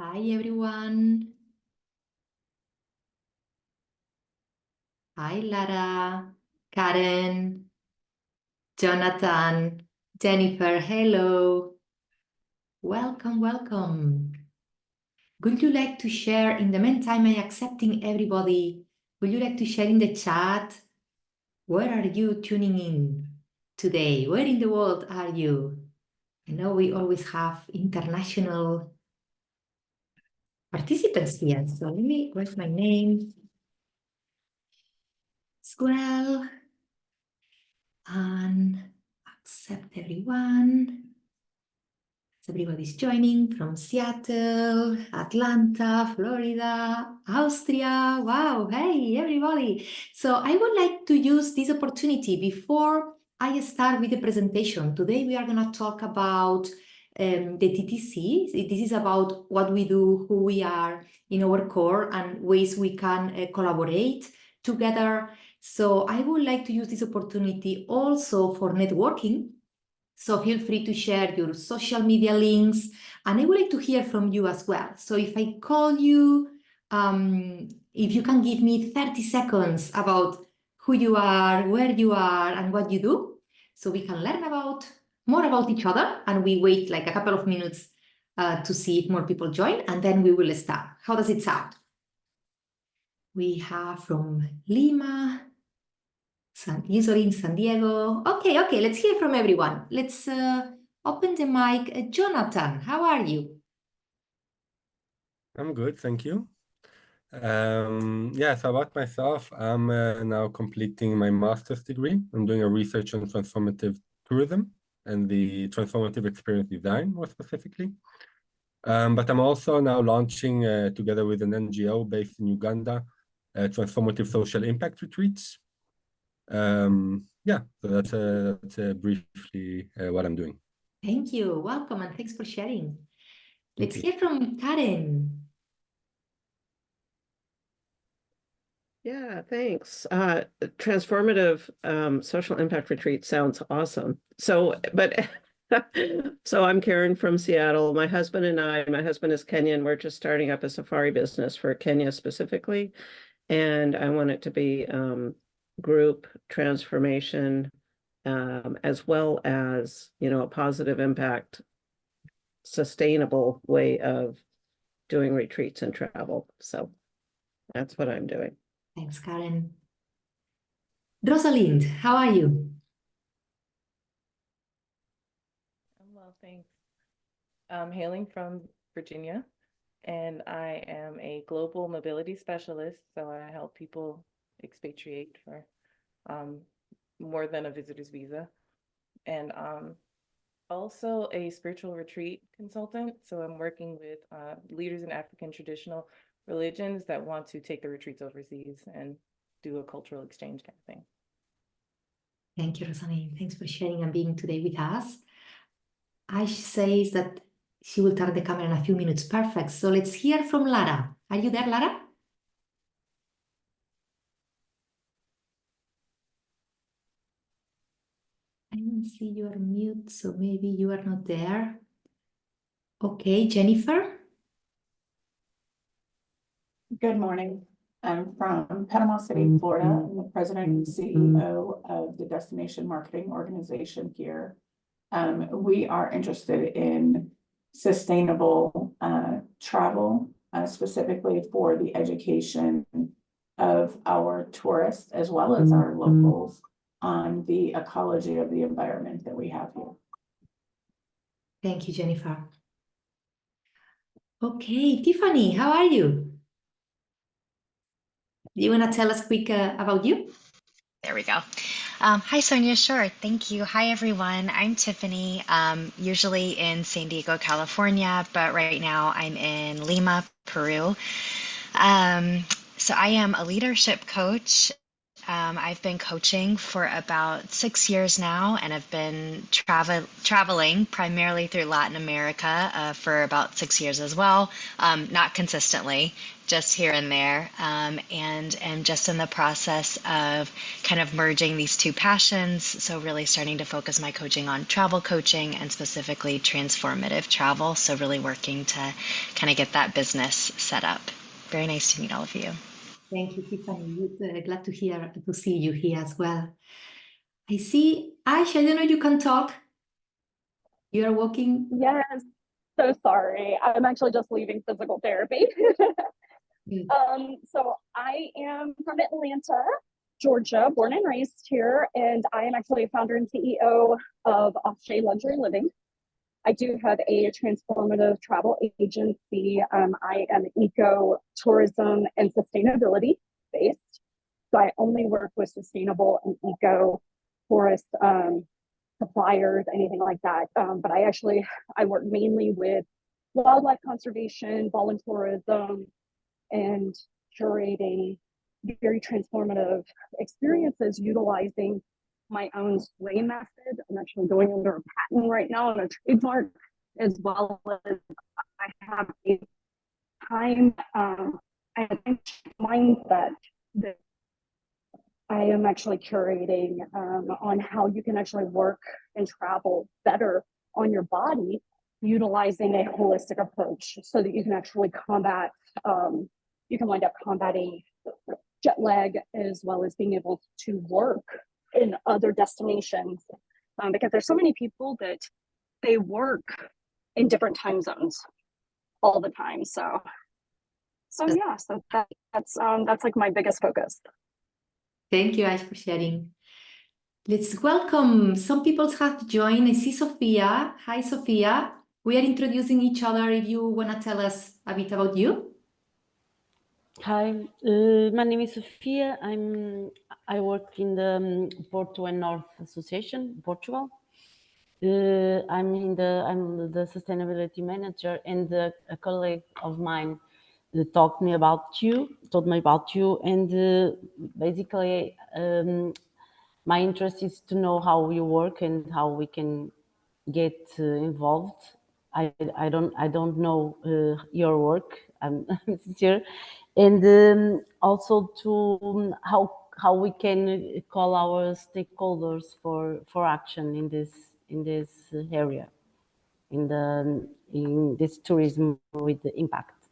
Hi, everyone. Hi, Lara, Karen, Jonathan, Jennifer. Hello. Welcome, welcome. Would you like to share, in the meantime, I'm accepting everybody. Would you like to share in the chat? Where are you tuning in today? Where in the world are you? I know we always have international participants here. So let me write my name as well and accept everyone. So everybody's joining from Seattle, Atlanta, Florida, Austria. Wow, hey, everybody. So I would like to use this opportunity before I start with the presentation. Today we are going to talk about the TTC. This is about what we do, who we are in our core, and ways we can collaborate together. So I would like to use this opportunity also for networking. So feel free to share your social media links, and I would like to hear from you as well. So if I call you, if you can give me 30 seconds about who you are, where you are, and what you do, so we can learn more about each other, and we wait like a couple of minutes to see if more people join, and then we will start. How does it sound? We have from Lima, usually in San Diego. Okay, let's hear from everyone. Let's open the mic. Jonathan, how are you? I'm good, thank you. So about myself, I'm now completing my master's degree. I'm doing a research on transformative tourism and the transformative experience design, more specifically. But I'm also now launching, together with an NGO based in Uganda, transformative social impact retreats. So that's briefly what I'm doing. Thank you. Welcome, and thanks for sharing. Thank Let's you. hear from Karen. Yeah, thanks. Transformative social impact retreat sounds awesome. So I'm Karen from Seattle. My husband is Kenyan. We're just starting up a safari business for Kenya specifically. And I want it to be group transformation, as well as, a positive impact, sustainable way of doing retreats and travel. So that's what I'm doing. Thanks, Karen. Rosalind, how are you? I'm well, thanks. I'm hailing from Virginia, and I am a global mobility specialist. So I help people expatriate for more than a visitor's visa. And also a spiritual retreat consultant. So I'm working with leaders in African traditional religions that want to take the retreats overseas and do a cultural exchange kind of thing. Thank you, Rosalind. Thanks for sharing and being today with us. Aish says that she will turn the camera in a few minutes. Perfect. So let's hear from Lara. Are you there, Lara? I don't see you are mute, so maybe you are not there. Okay, Jennifer. Good morning. I'm from Panama City, Florida. I'm the president and CEO of the Destination Marketing Organization here. We are interested in sustainable travel, specifically for the education of our tourists as well as our locals on the ecology of the environment that we have here. Thank you, Jennifer. Okay, Tiffany, how are you? Do you want to tell us quick about you? There we go. Hi, Sonia. Sure. Thank you. Hi, everyone. I'm Tiffany, usually in San Diego, California, but right now I'm in Lima, Peru. So I am a leadership coach I've been coaching for about 6 years now, and I've been traveling primarily through Latin America for about 6 years as well. Not consistently, just here and there, and am just in the process of kind of merging these two passions. So really starting to focus my coaching on travel coaching and specifically transformative travel. So really working to kind of get that business set up. Very nice to meet all of you. Thank you, Tiffany. Glad to see you here as well. I see, Ash, I don't know, you can talk. You are walking. Yes, so sorry. I'm actually just leaving physical therapy. Mm. So I am from Atlanta, Georgia, born and raised here, and I am actually a founder and CEO of Offshay Luxury Living. I do have a transformative travel agency. I am eco, tourism, and sustainability based. So I only work with sustainable and eco tourist suppliers, anything like that. But I work mainly with wildlife conservation, volunteerism, and curating very transformative experiences utilizing my own sway method. I'm actually going under a patent right now and a trademark, as well as I have a time mindset that I am actually curating on how you can actually work and travel better on your body, utilizing a holistic approach so that you can actually combat, you can wind up combating jet lag as well as being able to work in other destinations. Because there's so many people that they work in different time zones all the time. So yeah, so that's like my biggest focus. Thank you, Ash, for sharing. Let's welcome. Some people have joined. I see Sophia. Hi, Sophia. We are introducing each other. If you want to tell us a bit about you. Hi, my name is Sofia. I work in the Porto and North Association, Portugal. I'm the sustainability manager, and a colleague of mine told me about you, and basically my interest is to know how you work and how we can get involved. I don't know your work. I'm sincere, and also to how we can call our stakeholders for action in this area, in this tourism with the impact.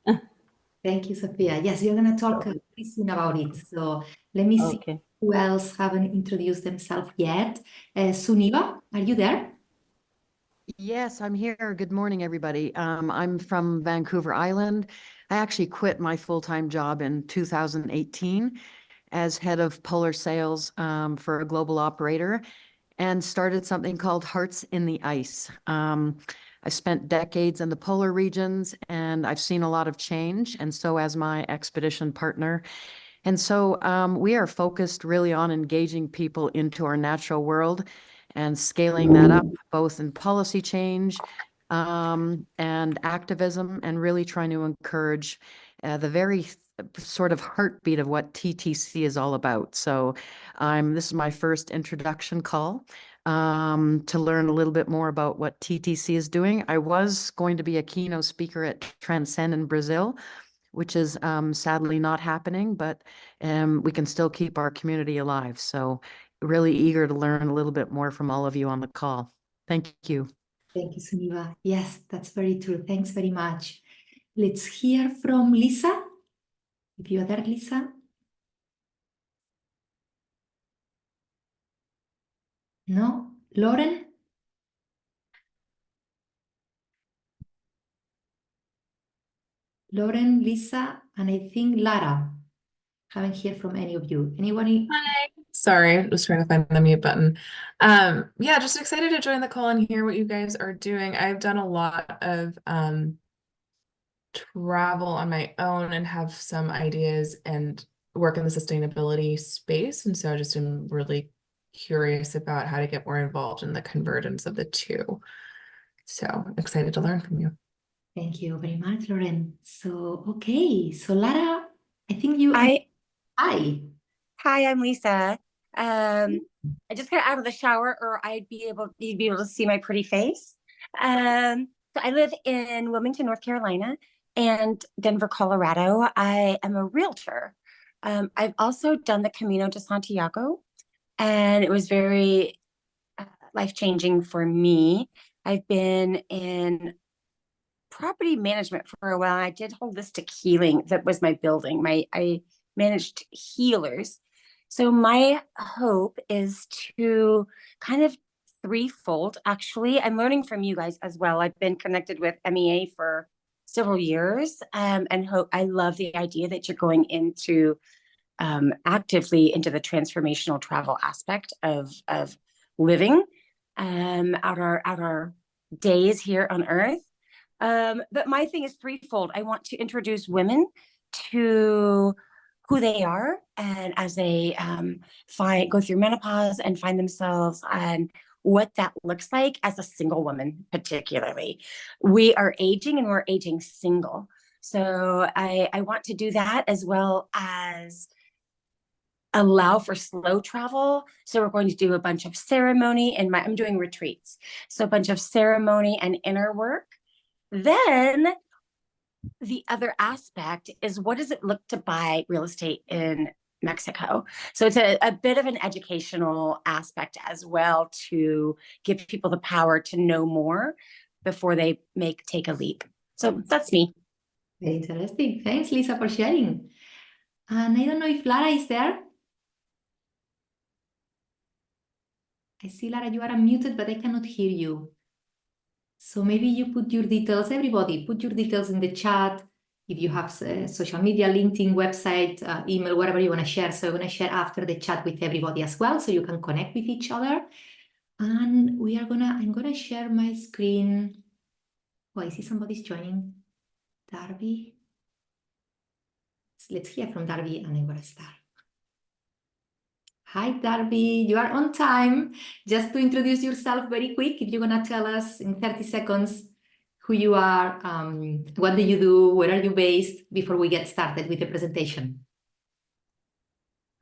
Thank you, Sophia. Yes, we're going to talk pretty soon about it. So let me see Okay. who else haven't introduced themselves yet. Suniva, are you there? Yes, I'm here. Good morning, everybody. I'm from Vancouver Island. I actually quit my full-time job in 2018 as head of polar sales for a global operator and started something called Hearts in the Ice. I spent decades in the polar regions and I've seen a lot of change, and so as my expedition partner. And so we are focused really on engaging people into our natural world and scaling that up both in policy change and activism, and really trying to encourage the very sort of heartbeat of what TTC is all about. So this is my first introduction call to learn a little bit more about what TTC is doing. I was going to be a keynote speaker at Transcend in Brazil, which is sadly not happening, but we can still keep our community alive. So really eager to learn a little bit more from all of you on the call. Thank you. Thank you, Suniva. Yes, that's very true. Thanks very much. Let's hear from Lisa. If you are there, Lisa. No? Lauren? Lauren, Lisa, and I think Lara. Haven't heard from any of you. Anybody? Hi. Sorry, I was trying to find the mute button. Yeah, just excited to join the call and hear what you guys are doing. I've done a lot of travel on my own and have some ideas and work in the sustainability space. And so I just am really curious about how to get more involved in the convergence of the two. So excited to learn from you. Thank you very much, Lauren. So, okay. So, Lara, I think you... Hi. Hi. Hi, I'm Lisa. I just got out of the shower, or you'd be able to see my pretty face. So I live in Wilmington, North Carolina, and Denver, Colorado. I am a realtor. I've also done the Camino de Santiago, and it was very life-changing for me. I've been in property management for a while. I did holistic healing. That was my building. I managed healers. So my hope is to kind of threefold, actually. I'm learning from you guys as well. I've been connected with MEA for several years, and I love the idea that you're going into actively into the transformational travel aspect of living out our days here on Earth. But my thing is threefold. I want to introduce women to who they are, and as they go through menopause and find themselves, and what that looks like as a single woman, particularly. We are aging, and we're aging single. So I want to do that, as well as allow for slow travel. So we're going to do a bunch of ceremony, and I'm doing retreats. So a bunch of ceremony and inner work. Then the other aspect is, what does it look to buy real estate in Mexico? So it's a bit of an educational aspect as well, to give people the power to know more before they take a leap. So that's me. Very interesting. Thanks, Lisa, for sharing. And I don't know if Lara is there. I see, Lara, you are unmuted, but I cannot hear you. So maybe you put your details, everybody, put your details in the chat. If you have social media, LinkedIn, website, email, whatever you want to share. So I'm going to share after the chat with everybody as well, so you can connect with each other. And I'm going to share my screen. Oh, I see somebody's joining. Darby. Let's hear from Darby, and I'm going to start. Hi, Darby, you are on time. Just to introduce yourself very quick, if you're going to tell us in 30 seconds who you are, what do you do, where are you based, before we get started with the presentation.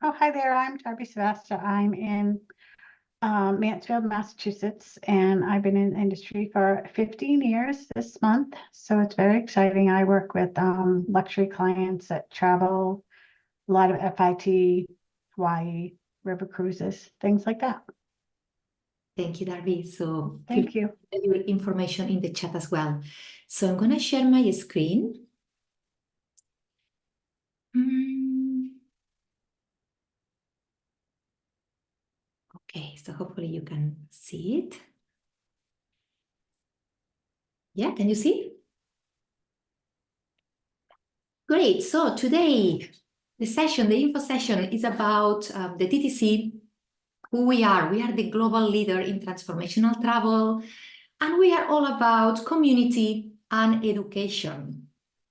Oh, hi there. I'm Darby Sebasta. I'm in Mansfield, Massachusetts, and I've been in the industry for 15 years this month. So it's very exciting. I work with luxury clients that travel, a lot of FIT, Hawaii, river cruises, things like that. Thank you, Darby. So thank you. Your information in the chat as well. So I'm going to share my screen. Okay, so hopefully you can see it. Yeah, can you see? Great. So today, the info session is about the TTC, who we are. We are the global leader in transformational travel, and we are all about community and education.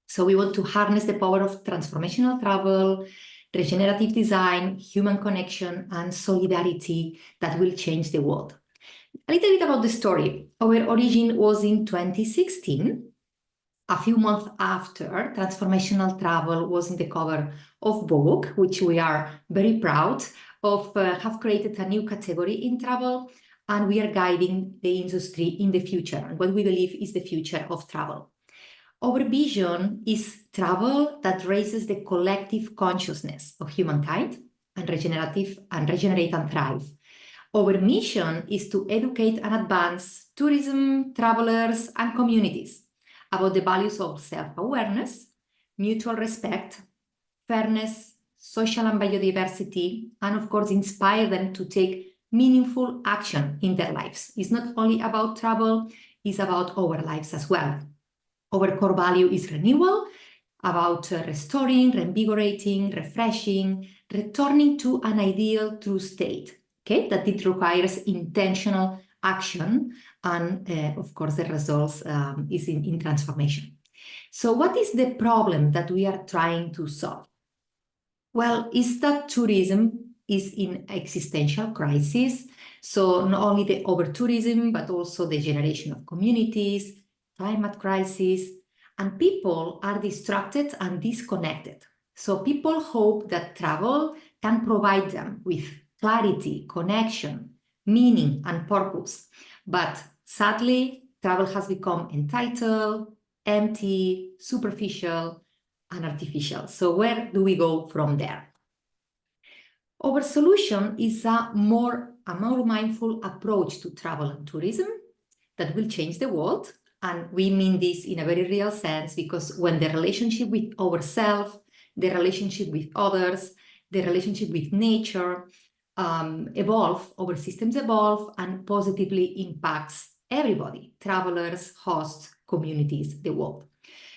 So we want to harness the power of transformational travel, regenerative design, human connection, and solidarity that will change the world. A little bit about the story. Our origin was in 2016. A few months after, transformational travel was in the cover of Vogue, which we are very proud of, have created a new category in travel, and we are guiding the industry in the future, and what we believe is the future of travel. Our vision is travel that raises the collective consciousness of humankind and regenerate and thrive. Our mission is to educate and advance tourism, travelers, and communities about the values of self-awareness, mutual respect, fairness, social and biodiversity, and of course, inspire them to take meaningful action in their lives. It's not only about travel, it's about our lives as well. Our core value is renewal, about restoring, reinvigorating, refreshing, returning to an ideal true state, okay? That it requires intentional action, and of course the results is in transformation. So what is the problem that we are trying to solve? Well, is that tourism is in existential crisis. So not only the over-tourism, but also the generation of communities, climate crisis, and people are distracted and disconnected. So people hope that travel can provide them with clarity, connection, meaning, and purpose. But sadly, travel has become entitled, empty, superficial, and artificial. So where do we go from there? Our solution is a more mindful approach to travel and tourism that will change the world. And we mean this in a very real sense, because when the relationship with ourselves, the relationship with others, the relationship with nature evolve, our systems evolve and positively impacts everybody, travelers, hosts, communities, the world.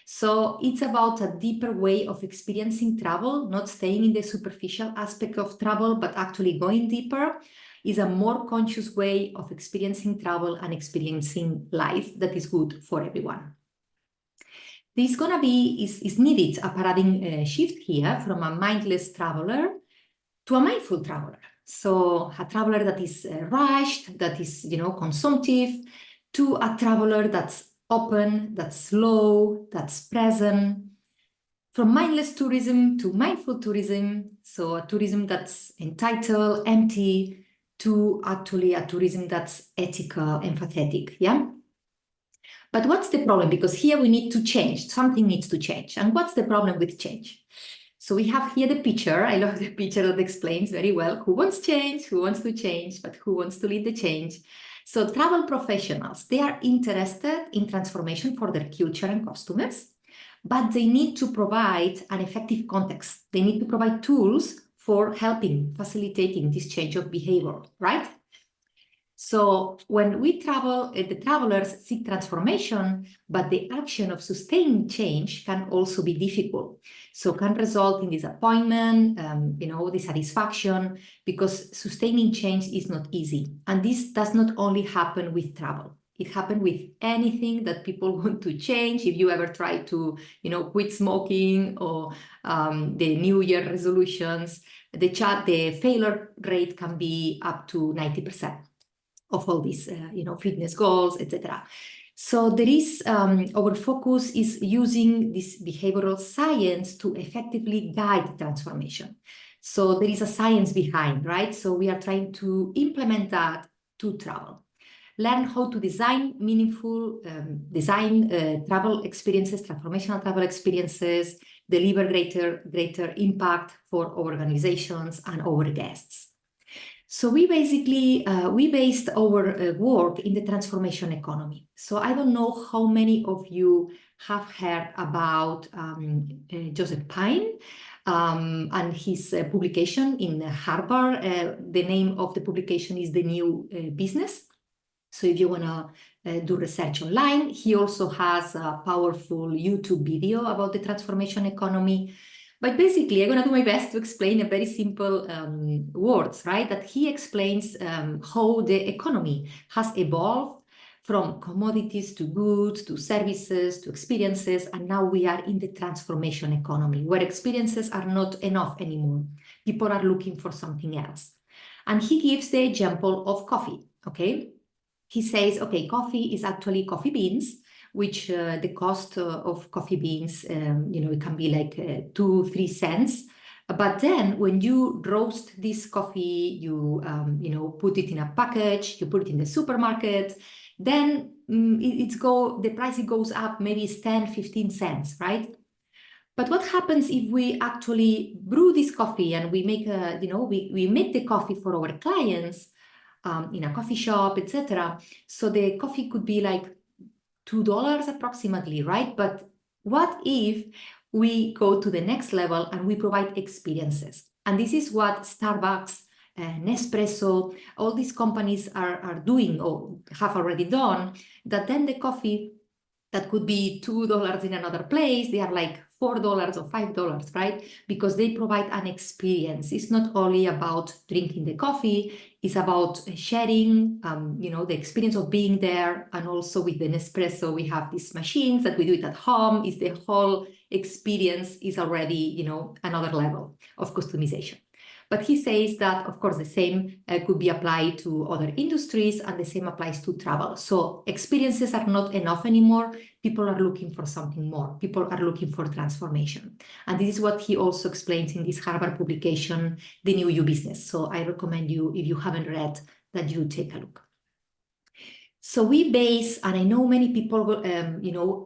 So it's about a deeper way of experiencing travel, not staying in the superficial aspect of travel, but actually going deeper. Is a more conscious way of experiencing travel and experiencing life that is good for everyone. This gonna be, is needed a paradigm shift here from a mindless traveler to a mindful traveler. So a traveler that is rushed, that is, consumptive, to a traveler that's open, that's slow, that's present. From mindless tourism to mindful tourism, so a tourism that's entitled, empty, to actually a tourism that's ethical, empathetic, yeah? But what's the problem? Because here we need to change, something needs to change. And what's the problem with change? So we have here the picture, I love the picture that explains very well who wants change, who wants to change, but who wants to lead the change. So travel professionals, they are interested in transformation for their culture and customers, but they need to provide an effective context. They need to provide tools for helping, facilitating this change of behavior, right? So when we travel, the travelers seek transformation, but the action of sustaining change can also be difficult. So can result in disappointment, dissatisfaction, because sustaining change is not easy. And this does not only happen with travel. It happens with anything that people want to change. If you ever try to, quit smoking or the New Year resolutions, the failure rate can be up to 90%. Of all these, fitness goals, etc. So there is, our focus is using this behavioral science to effectively guide transformation. So there is a science behind, right? So we are trying to implement that to travel. Learn how to design meaningful, travel experiences, transformational travel experiences, deliver greater impact for our organizations and our guests. So we basically, we based our work in the transformation economy. So I don't know how many of you have heard about Joseph Pine and his publication in Harvard. The name of the publication is The New Business. So if you want to do research online, he also has a powerful YouTube video about the transformation economy. But basically, I'm going to do my best to explain a very simple words, right? That he explains how the economy has evolved from commodities to goods, to services, to experiences. And now we are in the transformation economy, where experiences are not enough anymore. People are looking for something else. And he gives the example of coffee, okay? He says, okay, coffee is actually coffee beans, which the cost of coffee beans, it can be like 2-3 cents. But then when you roast this coffee, you, put it in a package, you put it in the supermarket, then the price goes up, maybe it's 10-15 cents, right? But what happens if we actually brew this coffee and we make we make the coffee for our clients in a coffee shop, etc. So the coffee could be like $2 approximately, right? But what if we go to the next level and we provide experiences? And this is what Starbucks, Nespresso, all these companies are doing or have already done, that then the coffee that could be $2 in another place, they are like $4 or $5, right? Because they provide an experience. It's not only about drinking the coffee, it's about sharing, the experience of being there. And also with the Nespresso, we have these machines that we do it at home. Is the whole experience is already, another level of customization. But he says that, of course, the same could be applied to other industries, and the same applies to travel. So experiences are not enough anymore. People are looking for something more. People are looking for transformation. And this is what he also explains in this Harvard publication, The New You Business. So I recommend you, if you haven't read, that you take a look. So we base, and I know many people,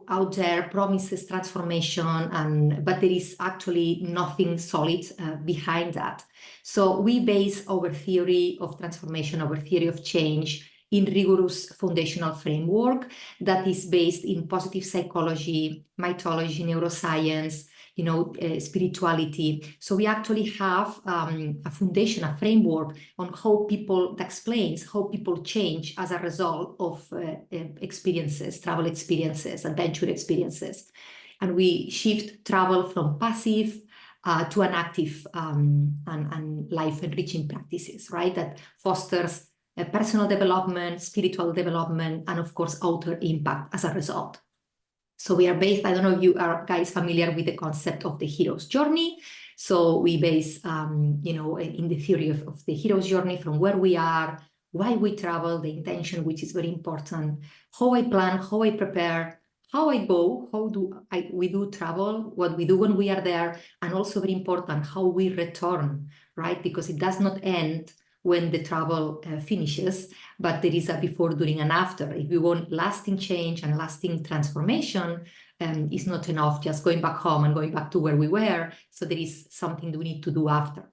out there promises transformation, but there is actually nothing solid behind that. So we base our theory of transformation, our theory of change, in rigorous foundational framework that is based in positive psychology, mythology, neuroscience, spirituality. So we actually have a foundation, a framework on how people, that explains how people change as a result of experiences, travel experiences, adventure experiences. And we shift travel from passive to an active and life-enriching practices, right? That fosters personal development, spiritual development, and of course, outer impact as a result. So we are based, I don't know if you are guys familiar with the concept of the hero's journey. So we base, in the theory of the hero's journey from where we are, why we travel, the intention, which is very important, how I plan, how I prepare, how I go, we do travel, what we do when we are there, and also very important, how we return, right? Because it does not end when the travel finishes, but there is a before, during, and after. If we want lasting change and lasting transformation, it's not enough just going back home and going back to where we were. So there is something that we need to do after.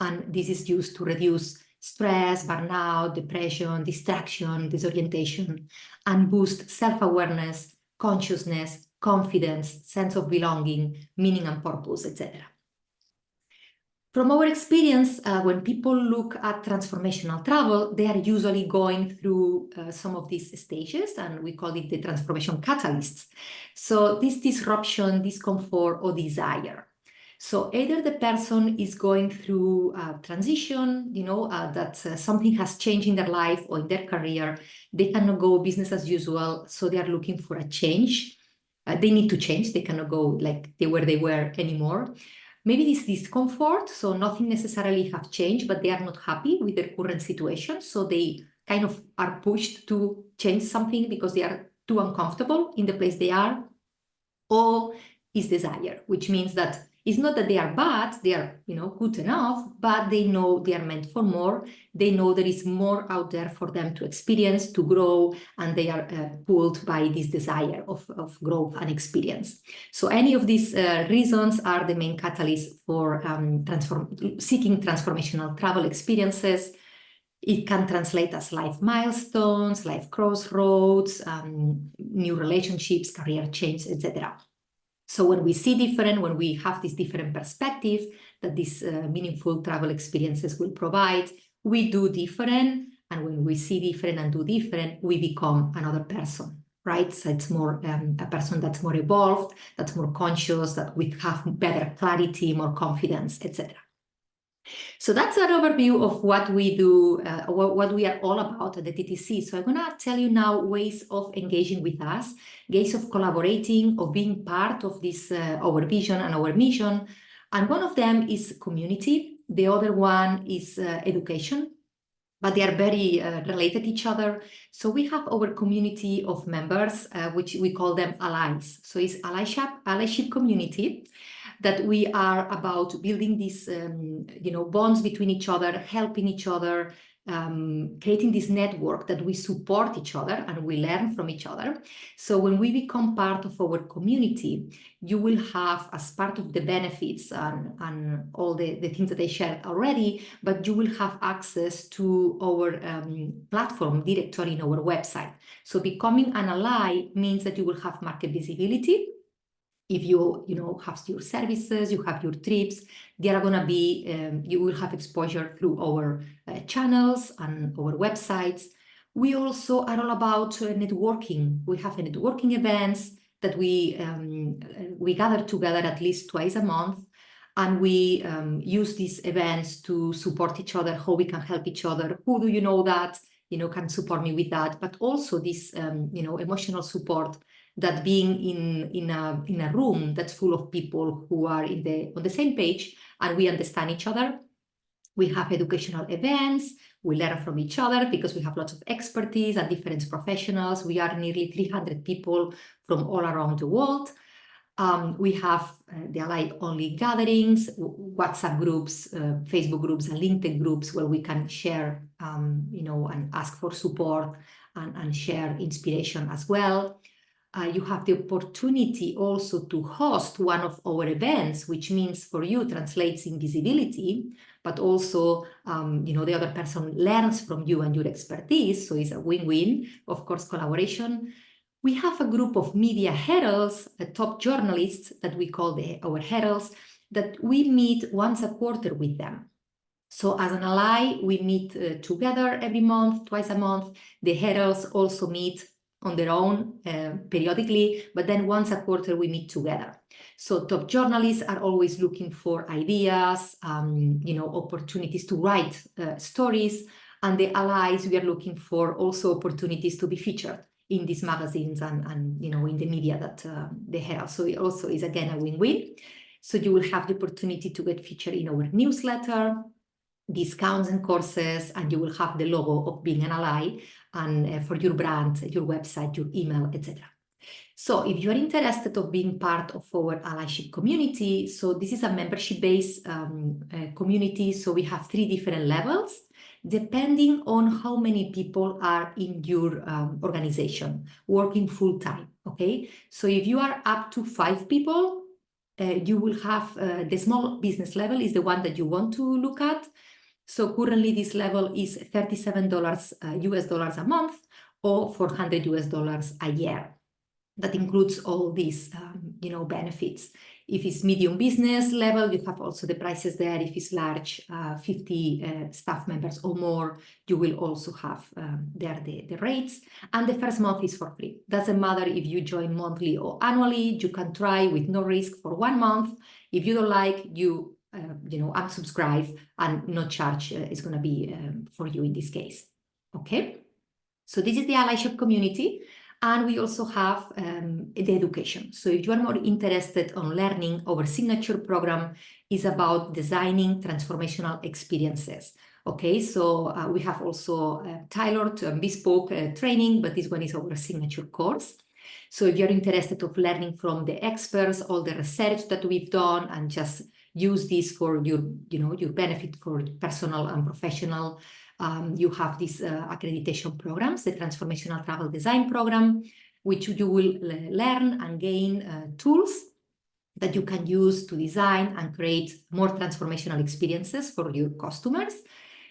And this is used to reduce stress, burnout, depression, distraction, disorientation, and boost self-awareness, consciousness, confidence, sense of belonging, meaning and purpose, etc. From our experience, when people look at transformational travel, they are usually going through some of these stages, and we call it the transformation catalysts. So this disruption, discomfort, or desire. So either the person is going through a transition, that something has changed in their life or in their career. They cannot go business as usual, so they are looking for a change. They need to change. They cannot go like where they were anymore. Maybe this discomfort, so nothing necessarily have changed, but they are not happy with their current situation. So they kind of are pushed to change something because they are too uncomfortable in the place they are. Or is desire, which means that it's not that they are bad, they are, good enough, but they know they are meant for more. They know there is more out there for them to experience, to grow, and they are pulled by this desire of growth and experience. So any of these reasons are the main catalyst for seeking transformational travel experiences. It can translate as life milestones, life crossroads, new relationships, career change, etc. So when we see different, when we have this different perspective that these meaningful travel experiences will provide, we do different. And when we see different and do different, we become another person, right? So it's more a person that's more evolved, that's more conscious, that we have better clarity, more confidence, etc. So that's an overview of what we do, what we are all about at the TTC. So I'm going to tell you now ways of engaging with us, ways of collaborating, of being part of this, our vision and our mission. And one of them is community. The other one is education, but they are very related to each other. So we have our community of members, which we call them allies. So it's allyship community, that we are about building these, bonds between each other, helping each other, creating this network that we support each other and we learn from each other. So when we become part of our community, you will have, as part of the benefits and all the things that I shared already, but you will have access to our platform directory in our website. So becoming an ally means that you will have market visibility. If you have your services, you have your trips, they are going to be, you will have exposure through our channels and our websites. We also are all about networking. We have networking events that we gather together at least twice a month. And we use these events to support each other, how we can help each other. Who do you know that, can support me with that? But also this, emotional support, that being in a room that's full of people who are on the same page and we understand each other, We have educational events. We learn from each other because we have lots of expertise and different professionals. We are nearly 300 people from all around the world. We have the Ally-only gatherings, WhatsApp groups, Facebook groups, and LinkedIn groups where we can share, and ask for support and share inspiration as well. You have the opportunity also to host one of our events, which means for you translates in visibility, but also, the other person learns from you and your expertise. So it's a win-win, of course, collaboration. We have a group of media heralds, top journalists that we call our heralds, that we meet once a quarter with them. So as an ally, we meet together every month, twice a month. The heralds also meet on their own periodically, but then once a quarter we meet together. So top journalists are always looking for ideas, opportunities to write stories, and the allies, we are looking for also opportunities to be featured in these magazines and in the media that they have. So it also is again a win-win. So you will have the opportunity to get featured in our newsletter, discounts and courses, and you will have the logo of being an ally and for your brand, your website, your email, etc. So if you're interested of being part of our allyship community, so this is a membership-based community. So we have 3 different levels, depending on how many people are in your organization working full-time, okay? So if you are up to 5 people, you will have the small business level is the one that you want to look at. So currently this level is $37 US dollars a month or $400 US dollars a year. That includes all these, benefits. If it's medium business level, you have also the prices there. If it's large, 50 staff members or more, you will also have there the rates. And the first month is for free. Doesn't matter if you join monthly or annually. You can try with no risk for 1 month. If you don't like, you unsubscribe, and no charge is going to be for you in this case. Okay, so this is the allyship community, and we also have the education. So if you are more interested on learning, our signature program is about designing transformational experiences. Okay, so we have also tailored and bespoke training, but this one is our signature course. So if you're interested of learning from the experts, all the research that we've done, and just use this for your benefit for personal and professional, you have these accreditation programs, the Transformational Travel Design Program, which you will learn and gain tools that you can use to design and create more transformational experiences for your customers.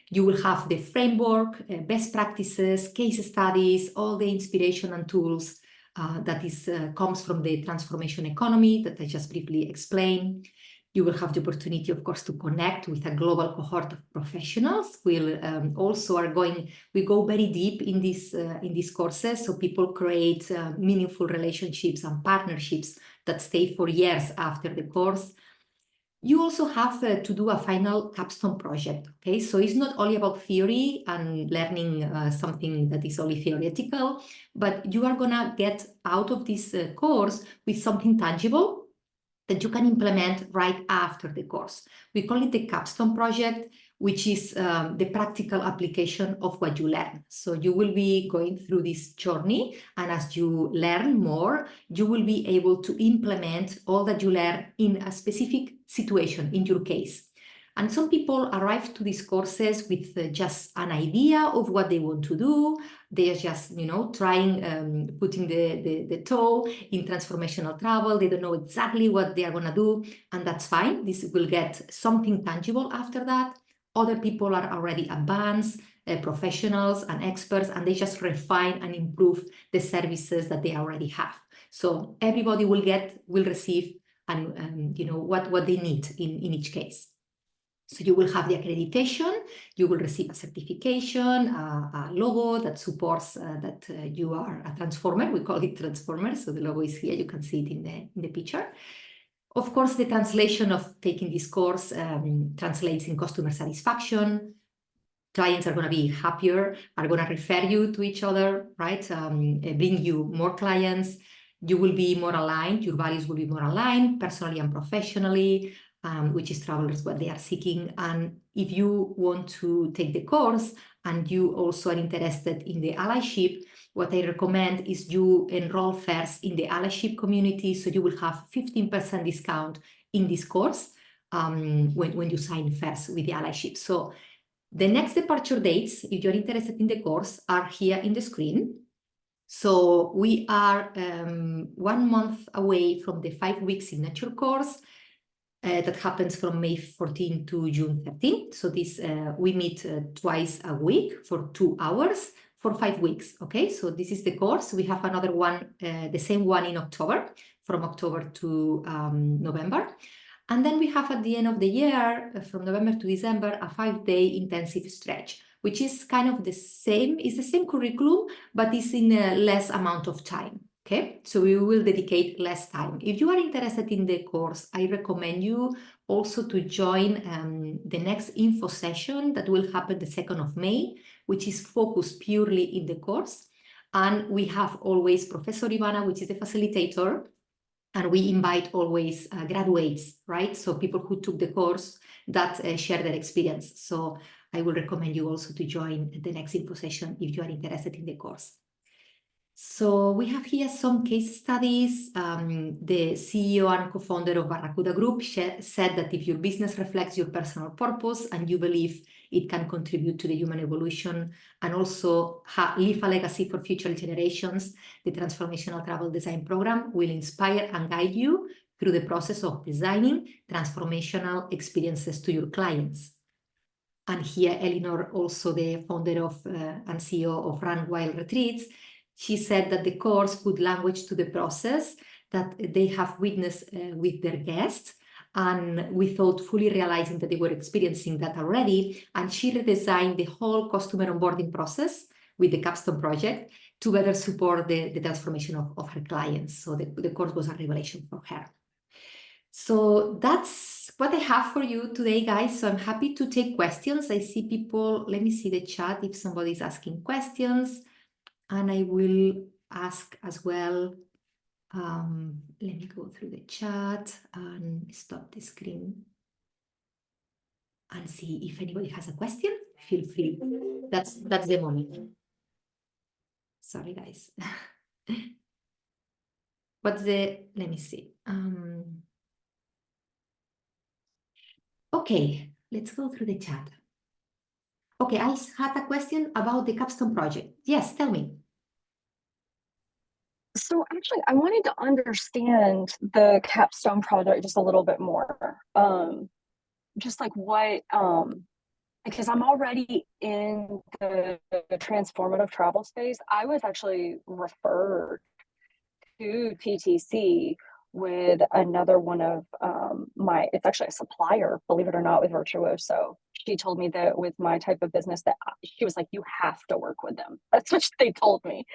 You will have the framework, best practices, case studies, all the inspiration and tools that comes from the transformation economy that I just briefly explained. You will have the opportunity, of course, to connect with a global cohort of professionals. We go very deep in these courses, so people create meaningful relationships and partnerships that stay for years after the course. You also have to do a final capstone project, okay? So it's not only about theory and learning something that is only theoretical, but you are gonna get out of this course with something tangible that you can implement right after the course. We call it the capstone project, which is the practical application of what you learn. So you will be going through this journey, and as you learn more, you will be able to implement all that you learn in a specific situation, in your case. And some people arrive to these courses with just an idea of what they want to do. They are just, trying, putting the toe in transformational travel. They don't know exactly what they are going to do, and that's fine. This will get something tangible after that. Other people are already advanced professionals and experts, and they just refine and improve the services that they already have. So everybody will receive and what they need in each case. So you will have the accreditation, you will receive a certification, a logo that supports that you are a transformer. We call it transformer. So the logo is here. You can see it in the picture. Of course, the translation of taking this course translates in customer satisfaction. Clients are going to be happier, are going to refer you to each other, right? Bring you more clients. You will be more aligned. Your values will be more aligned personally and professionally. which is travelers what they are seeking. And if you want to take the course and you also are interested in the allyship, what I recommend is you enroll first in the allyship community, so you will have 15% discount in this course when you sign first with the allyship. So the next departure dates, if you're interested in the course, are here in the screen. So we are 1 month away from the 5-week signature course that happens from May 14 to June 13. So this we meet twice a week for 2 hours for 5 weeks. Okay, so this is the course. We have another one, the same one in October, from October to November. And then we have at the end of the year, from November to December, a 5-day intensive stretch, which is kind of the same, it's the same curriculum, but it's in a less amount of time. Okay, so we will dedicate less time. If you are interested in the course, I recommend you also to join the next info session that will happen the 2nd of May, which is focused purely in the course. And we have always Professor Ivana, which is the facilitator, and we invite always graduates, right? So people who took the course that share their experience. So I will recommend you also to join the next info session if you are interested in the course. So we have here some case studies. The CEO and co-founder of Barracuda Group said that if your business reflects your personal purpose and you believe it can contribute to the human evolution and also leave a legacy for future generations, the Transformational Travel Design Program will inspire and guide you through the process of designing transformational experiences to your clients. And here, Eleanor, also the founder of and CEO of Run Wild Retreats, she said that the course put language to the process that they have witnessed with their guests, and without fully realizing that they were experiencing that already. And she redesigned the whole customer onboarding process with the Capstone project to better support the transformation of her clients. So the course was a revelation for her. So that's what I have for you today, guys. So I'm happy to take questions. I see people, let me see the chat if somebody's asking questions. And I will ask as well. Let me go through the chat and stop the screen and see if anybody has a question. Feel free. That's the moment. Sorry, guys. Let me see. Okay, let's go through the chat. Okay, I had a question about the Capstone project. Yes, tell me. So actually, I wanted to understand the Capstone project just a little bit more. Just like what, because I'm already in the transformative travel space. I was actually referred to TTC with another one of it's actually a supplier, believe it or not, with Virtuoso. She told me that with my type of business that she was like, you have to work with them. That's what they told me.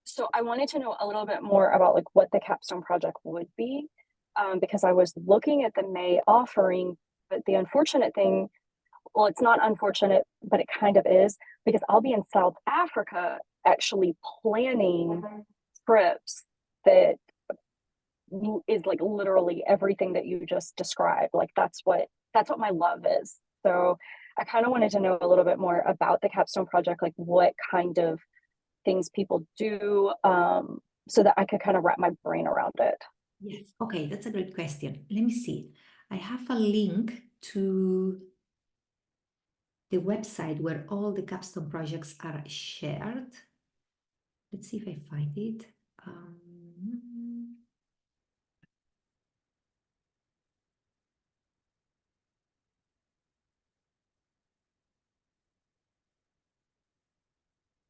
So I wanted to know a little bit more about like what the Capstone project would be, because I was looking at the May offering, but the unfortunate thing, well, it's not unfortunate, but it kind of is, because I'll be in South Africa actually planning trips that is like literally everything that you just described. Like that's what my love is. So I kind of wanted to know a little bit more about the Capstone project, like what kind of things people do, so that I could kind of wrap my brain around it. Yes, okay, that's a great question. Let me see. I have a link to the website where all the Capstone projects are shared. Let's see if I find it.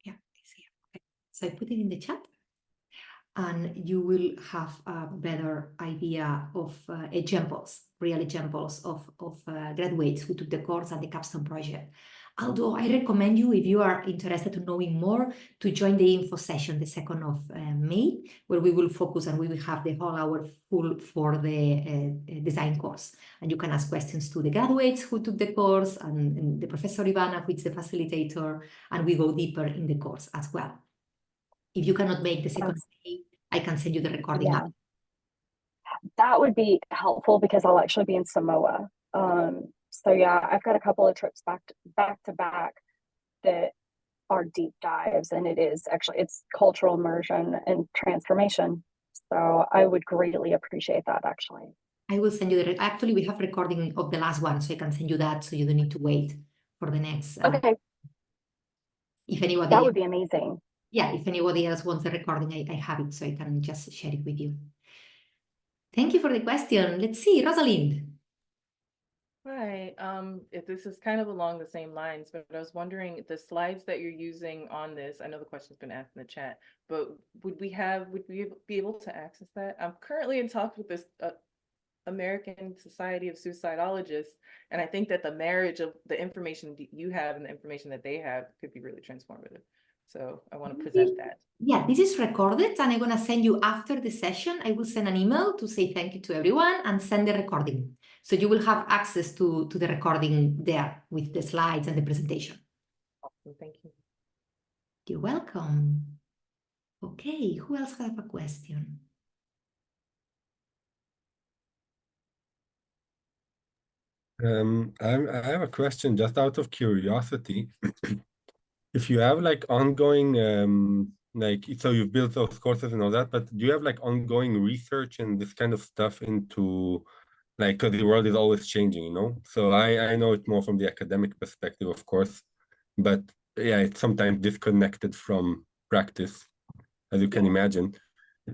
Yeah, it's here. Okay. So I put it in the chat, and you will have a better idea of real examples of graduates who took the course and the Capstone project. Although I recommend you, if you are interested in knowing more, to join the info session the 2nd of May, where we will focus and we will have the whole hour full for the design course. And you can ask questions to the graduates who took the course and the Professor Ivana, who is the facilitator, and we go deeper in the course as well. If you cannot make the 2nd May, I can send you the recording. Yeah. that would be helpful because I'll actually be in Samoa. So yeah, I've got a couple of trips back to back that are deep dives, and it's cultural immersion and transformation. So I would greatly appreciate that actually. I will send you actually, we have recording of the last one, so I can send you that so you don't need to wait for the next. Okay, If anybody, that would be amazing. yeah, if anybody else wants the recording, I have it, so I can just share it with you. Thank you for the question. Let's see, Rosalind. Hi, if this is kind of along the same lines, but I was wondering the slides that you're using on this, I know the question's been asked in the chat, but would we be able to access that? I'm currently in talks with this American Society of Suicidologists, and I think that the marriage of the information that you have and the information that they have could be really transformative. So I want to present that. Yeah, this is recorded, and I'm going to send you after the session. I will send an email to say thank you to everyone and send the recording. So you will have access to the recording there with the slides and the presentation. Awesome, thank you. You're welcome. Okay, who else have a question? I have a question just out of curiosity. If you have like ongoing, like, so you've built those courses and all that, but do you have like ongoing research and this kind of stuff into, like, because the world is always changing, you know? So I know it more from the academic perspective, of course, but yeah, it's sometimes disconnected from practice, as you can imagine.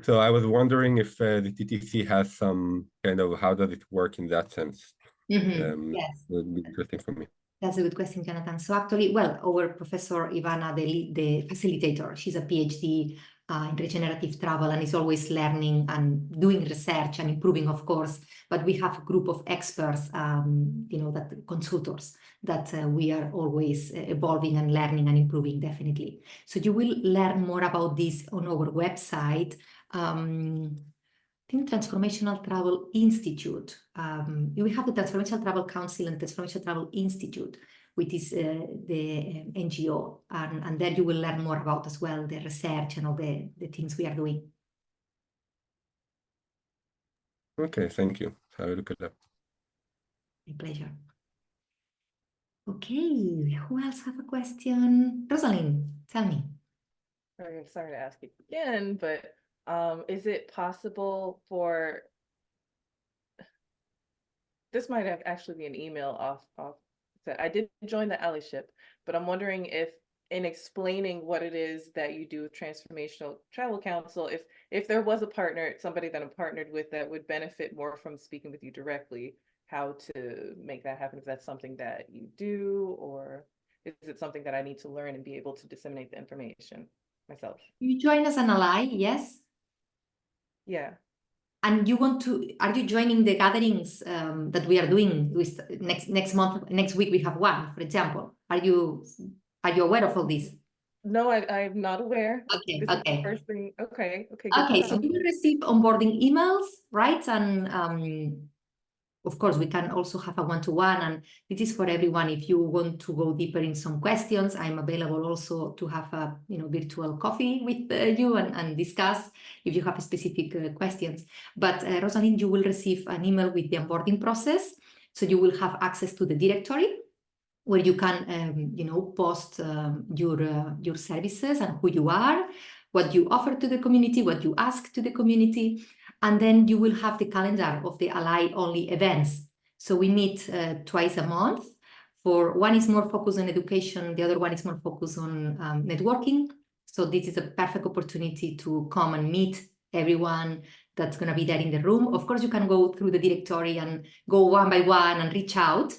So I was wondering if the TTC has some kind of, how does it work in that sense? Yes. Would be interesting for me. That's a good question, Jonathan. So actually, well, our Professor Ivana, the facilitator, she's a PhD in regenerative travel and is always learning and doing research and improving, of course. But we have a group of experts, you know, that consultors that we are always evolving and learning and improving, definitely. So you will learn more about this on our website. I think Transformational Travel Institute. We have the Transformational Travel Council and Transformational Travel Institute, which is the NGO. And there you will learn more about as well the research and all the things we are doing. Okay, thank you. I will look at that. My pleasure. Okay, who else have a question? Rosalind, tell me. Sorry to ask it again, but is it possible for this might actually be an email off that I did join the allyship, but I'm wondering if in explaining what it is that you do with Transformational Travel Council, if there was a partner, somebody that I'm partnered with that would benefit more from speaking with you directly, how to make that happen, if that's something that you do, or is it something that I need to learn and be able to disseminate the information myself? You join as an ally, yes? Yeah. And you want to, are you joining the gatherings that we are doing with next month, next week we have one, for example? Are you aware of all this? No, I'm not aware. Okay, This is the first thing. Okay, good to Okay, so know. you will receive onboarding emails, right? And of course, we can also have a one-to-one, and this is for everyone. If you want to go deeper in some questions, I'm available also to have a virtual coffee with you and discuss if you have specific questions. But Rosalind, you will receive an email with the onboarding process, so you will have access to the directory where you can post your services and who you are, what you offer to the community, what you ask to the community. And then you will have the calendar of the Ally-only events. So we meet twice a month. One is more focused on education, the other one is more focused on networking. So this is a perfect opportunity to come and meet everyone that's going to be there in the room. Of course, you can go through the directory and go one by one and reach out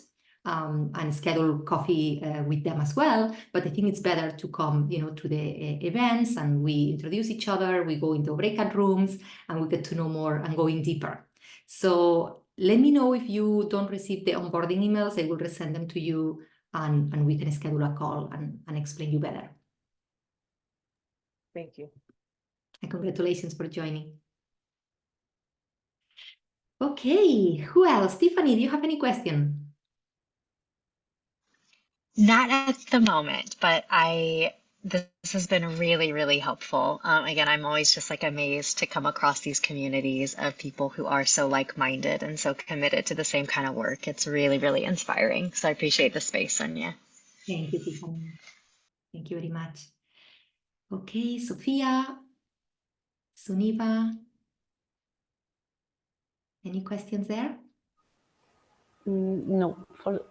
and schedule coffee with them as well. But I think it's better to come, to the events, and we introduce each other, we go into breakout rooms, and we get to know more and go in deeper. So let me know if you don't receive the onboarding emails. I will resend them to you, and we can schedule a call and explain you better. Thank you. And congratulations for joining. Okay, who else? Tiffany, do you have any question? Not at the moment, but I This has been really, really helpful. Again, I'm always just like amazed to come across these communities of people who are so like-minded and so committed to the same kind of work. It's really, really inspiring. So I appreciate the space, Sonia. Thank you, Tiffany. Thank you very much. Okay, Sophia, Suniva, any questions there? No, for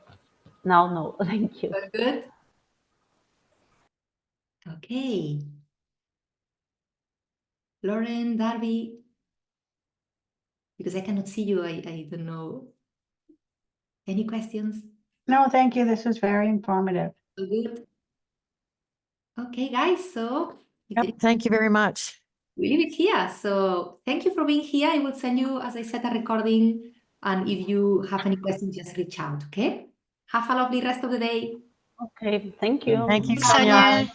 now, no. Thank you. Very good. Okay. Lauren, Darby, because I cannot see you, I don't know. Any questions? No, thank you. This was very informative. All good. Okay, guys, so Yep, thank you very much. we leave it here. So thank you for being here. I will send you, as I said, a recording. And if you have any questions, just reach out, okay? Have a lovely rest of the day. Okay, thank you. Thank you, Sonia. Sonia.